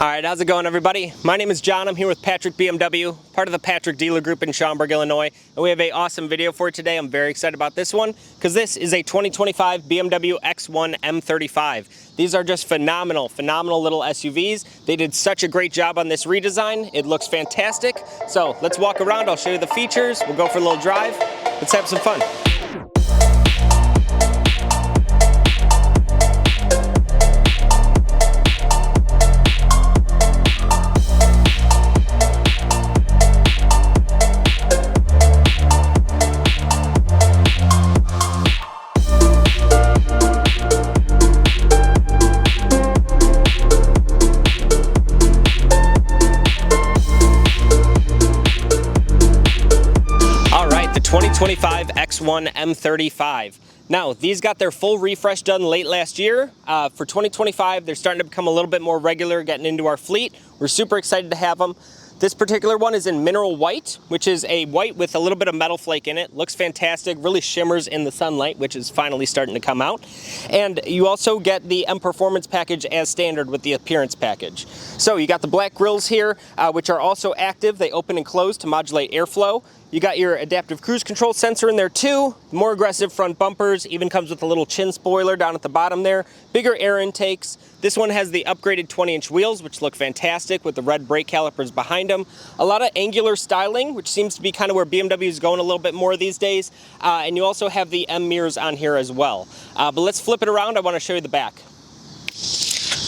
Alright, how's it going, everybody? My name is John. I'm here with Patrick BMW, part of the Patrick dealer group in Schaumburg, Illinois. And we have an awesome video for you today. I'm very excited about this one because this is a 2025 BMW X1 M35. These are just phenomenal little SUVs. They did such a great job on this redesign. It looks fantastic. So let's walk around. I'll show you the features. We'll go for a little drive. Let's have some fun. The 2025 X1 M35. Now, these got their full refresh done late last year. For 2025, they're starting to become a little bit more regular, getting into our fleet. We're super excited to have them. This particular one is in mineral white, which is a white with a little bit of metal flake in it. Looks fantastic, really shimmers in the sunlight, which is finally starting to come out. And you also get the M Performance package as standard with the appearance package. So you got the black grills here, which are also active. They open and close to modulate airflow. You got your adaptive cruise control sensor in there too, more aggressive front bumpers, even comes with a little chin spoiler down at the bottom there, bigger air intakes. This one has the upgraded 20-inch wheels, which look fantastic with the red brake calipers behind them. A lot of angular styling, which seems to be kind of where BMW is going a little bit more these days. And you also have the M mirrors on here as well. But let's flip it around. I want to show you the back.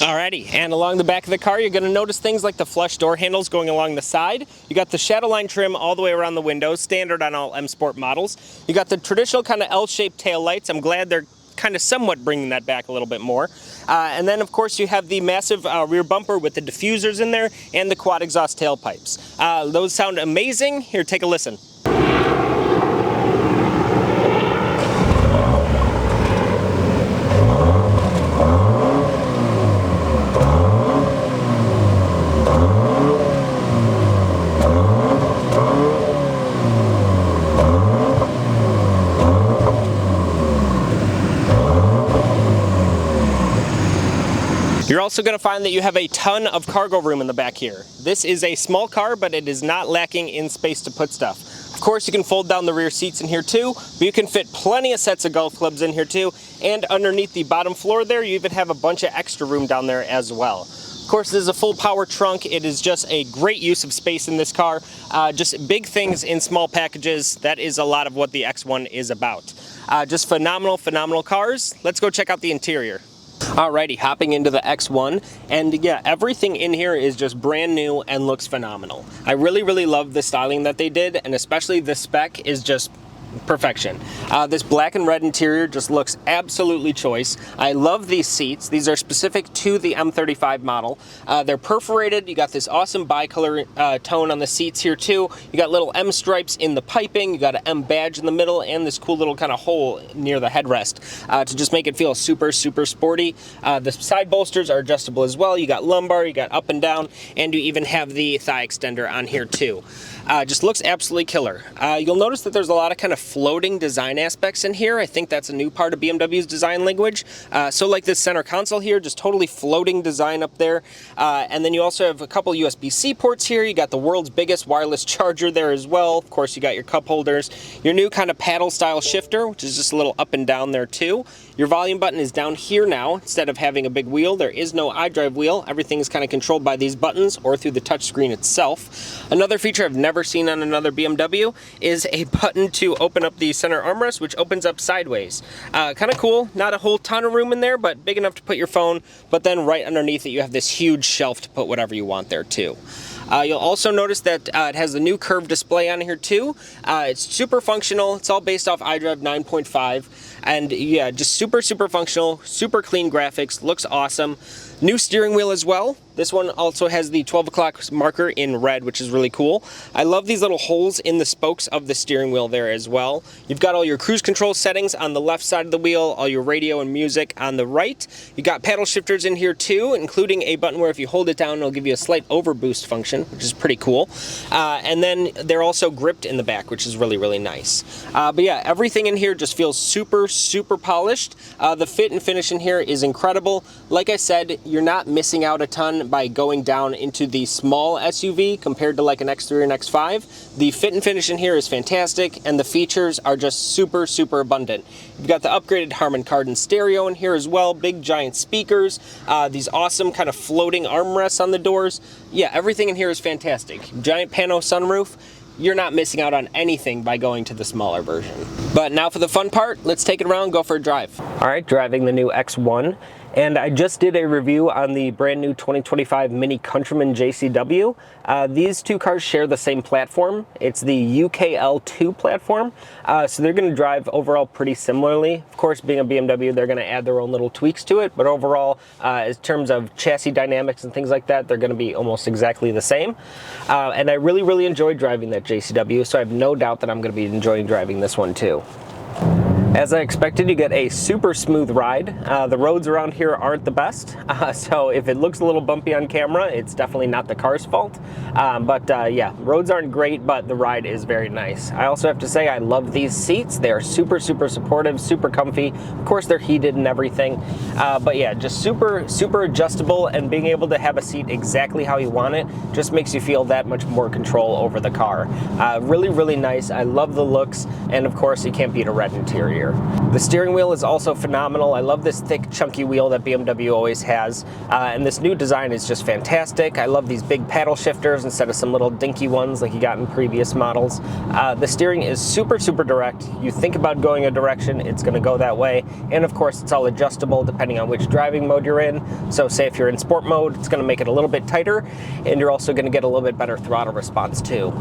Alrighty, and along the back of the car, you're going to notice things like the flush door handles going along the side. You got the Shadowline trim all the way around the windows, standard on all M Sport models. You got the traditional kind of L-shaped tail lights. I'm glad they're kind of somewhat bringing that back a little bit more. And then, of course, you have the massive rear bumper with the diffusers in there and the quad exhaust tailpipes. Those sound amazing. Here, take a listen. You're also going to find that you have a ton of cargo room in the back here. This is a small car, but it is not lacking in space to put stuff. Of course, you can fold down the rear seats in here too, but you can fit plenty of sets of golf clubs in here too. And underneath the bottom floor there, you even have a bunch of extra room down there as well. Of course, this is a full power trunk. It is just a great use of space in this car. Just big things in small packages. That is a lot of what the X1 is about. Just phenomenal cars. Let's go check out the interior. Alrighty, hopping into the X1, and yeah, everything in here is just brand new and looks phenomenal. I really love the styling that they did, and especially the spec is just perfection. This black and red interior just looks absolutely choice. I love these seats. These are specific to the M35 model. They're perforated. You got this awesome bicolor tone on the seats here too. You got little M stripes in the piping. You got an M badge in the middle and this cool little kind of hole near the headrest to just make it feel super sporty. The side bolsters are adjustable as well. You got lumbar, you got up and down, and you even have the thigh extender on here too. Just looks absolutely killer. You'll notice that there's a lot of kind of floating design aspects in here. I think that's a new part of BMW's design language. So like this center console here, just totally floating design up there. And then you also have a couple USB-C ports here. You got the world's biggest wireless charger there as well. Of course, you got your cup holders. Your new kind of paddle style shifter, which is just a little up and down there too. Your volume button is down here now. Instead of having a big wheel, there is no iDrive wheel. Everything is kind of controlled by these buttons or through the touchscreen itself. Another feature I've never seen on another BMW is a button to open up the center armrest, which opens up sideways. Kind of cool. Not a whole ton of room in there, but big enough to put your phone. But then right underneath it, you have this huge shelf to put whatever you want there too. You'll also notice that it has the new curved display on here too. It's super functional. It's all based off iDrive 9.5. And yeah, just super functional, super clean graphics, looks awesome. New steering wheel as well. This one also has the 12 o'clock marker in red, which is really cool. I love these little holes in the spokes of the steering wheel there as well. You've got all your cruise control settings on the left side of the wheel, all your radio and music on the right. You got paddle shifters in here too, including a button where if you hold it down, it'll give you a slight overboost function, which is pretty cool. And then they're also gripped in the back, which is really nice. But yeah, everything in here just feels super super polished. The fit and finish in here is incredible. Like I said, you're not missing out a ton by going down into the small SUV compared to like an X3 or an X5. The fit and finish in here is fantastic, and the features are just super, super abundant. You've got the upgraded Harman Kardon stereo in here as well, big giant speakers, these awesome kind of floating armrests on the doors. Yeah, everything in here is fantastic. Giant pano sunroof. You're not missing out on anything by going to the smaller version. But now for the fun part, let's take it around and go for a drive. All right, driving the new X1. And I just did a review on the brand new 2025 Mini Countryman JCW. These two cars share the same platform. It's the UKL2 platform. So they're gonna drive overall pretty similarly. Of course, being a BMW, they're gonna add their own little tweaks to it, but overall, in terms of chassis dynamics and things like that, they're gonna be almost exactly the same. And I really, really enjoyed driving that JCW, so I have no doubt that I'm gonna be enjoying driving this one too. As I expected, you get a super smooth ride. The roads around here aren't the best, so if it looks a little bumpy on camera, it's definitely not the car's fault. Yeah, roads aren't great, but the ride is very nice. I also have to say I love these seats. They are super, super supportive, super comfy. Of course, they're heated and everything, but yeah, just super, super adjustable, and being able to have a seat exactly how you want it just makes you feel that much more control over the car. Really, really nice. I love the looks, and of course, you can't beat a red interior. The steering wheel is also phenomenal. I love this thick, chunky wheel that BMW always has, and this new design is just fantastic. I love these big paddle shifters instead of some little dinky ones like you got in previous models. The steering is super, super direct. You think about going a direction, it's going to go that way, and of course, it's all adjustable depending on which driving mode you're in. So say if you're in sport mode, it's going to make it a little bit tighter, and you're also going to get a little bit better throttle response too.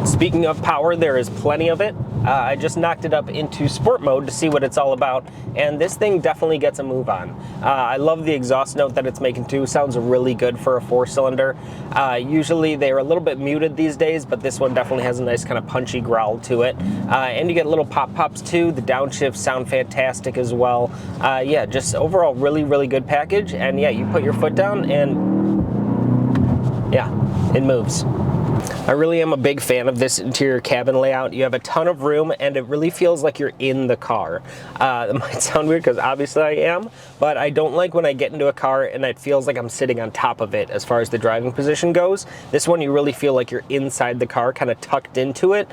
Speaking of power, there is plenty of it. I just knocked it up into sport mode to see what it's all about, and this thing definitely gets a move on. I love the exhaust note that it's making too. Sounds really good for a 4-cylinder. Usually they're a little bit muted these days, but this one definitely has a nice kind of punchy growl to it. And you get little pop-pops too. The downshifts sound fantastic as well. Yeah, just overall really, really good package. And yeah, you put your foot down and yeah, it moves. I really am a big fan of this interior cabin layout. You have a ton of room, and it really feels like you're in the car. It might sound weird because obviously I am, but I don't like when I get into a car and it feels like I'm sitting on top of it as far as the driving position goes. This one, you really feel like you're inside the car, kind of tucked into it,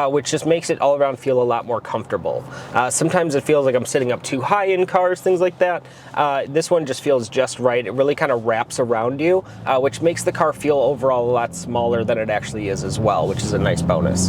which just makes it all around feel a lot more comfortable. Sometimes it feels like I'm sitting up too high in cars, things like that. This one just feels just right. It really kind of wraps around you, which makes the car feel overall a lot smaller than it actually is as well, which is a nice bonus.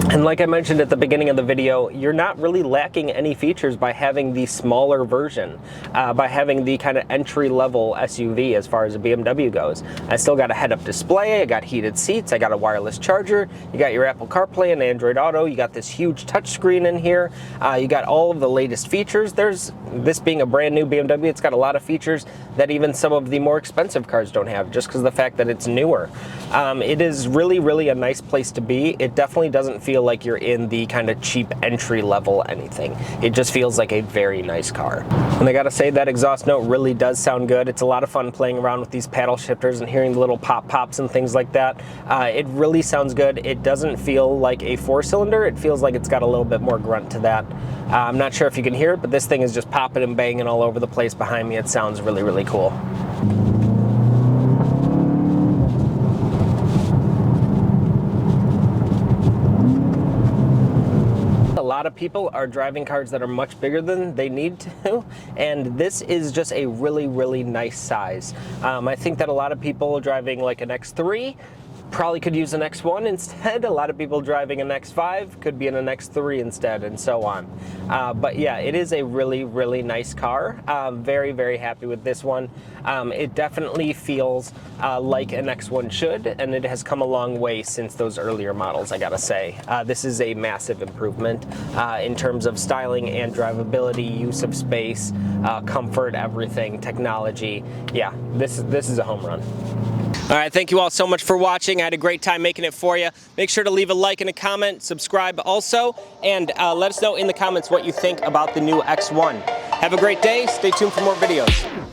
And like I mentioned at the beginning of the video, you're not really lacking any features by having the smaller version, by having the kind of entry-level SUV as far as a BMW goes. I still got a head-up display, I got heated seats, I got a wireless charger, you got your Apple CarPlay and Android Auto, you got this huge touchscreen in here, you got all of the latest features. This being a brand new BMW, it's got a lot of features that even some of the more expensive cars don't have, just because of the fact that it's newer. It is really, really a nice place to be. It definitely doesn't feel like you're in the kind of cheap entry level anything. It just feels like a very nice car. And I gotta say, that exhaust note really does sound good. It's a lot of fun playing around with these paddle shifters and hearing the little pop-pops and things like that. It really sounds good. It doesn't feel like a 4-cylinder. It feels like it's got a little bit more grunt to that. I'm not sure if you can hear it, but this thing is just popping and banging all over the place behind me. It sounds really, really cool. A lot of people are driving cars that are much bigger than they need to, and this is just a really, really nice size. I think that a lot of people driving like an X3 probably could use an X1 instead. A lot of people driving an X5 could be in an X3 instead, and so on. But yeah, it is a really, really nice car. Very, very happy with this one. It definitely feels like an X1 should, and it has come a long way since those earlier models, I gotta say. This is a massive improvement in terms of styling and drivability, use of space, comfort, everything, technology. Yeah, this is a home run. All right, thank you all so much for watching. I had a great time making it for you. Make sure to leave a like and a comment, subscribe also, and let us know in the comments what you think about the new X1. Have a great day. Stay tuned for more videos.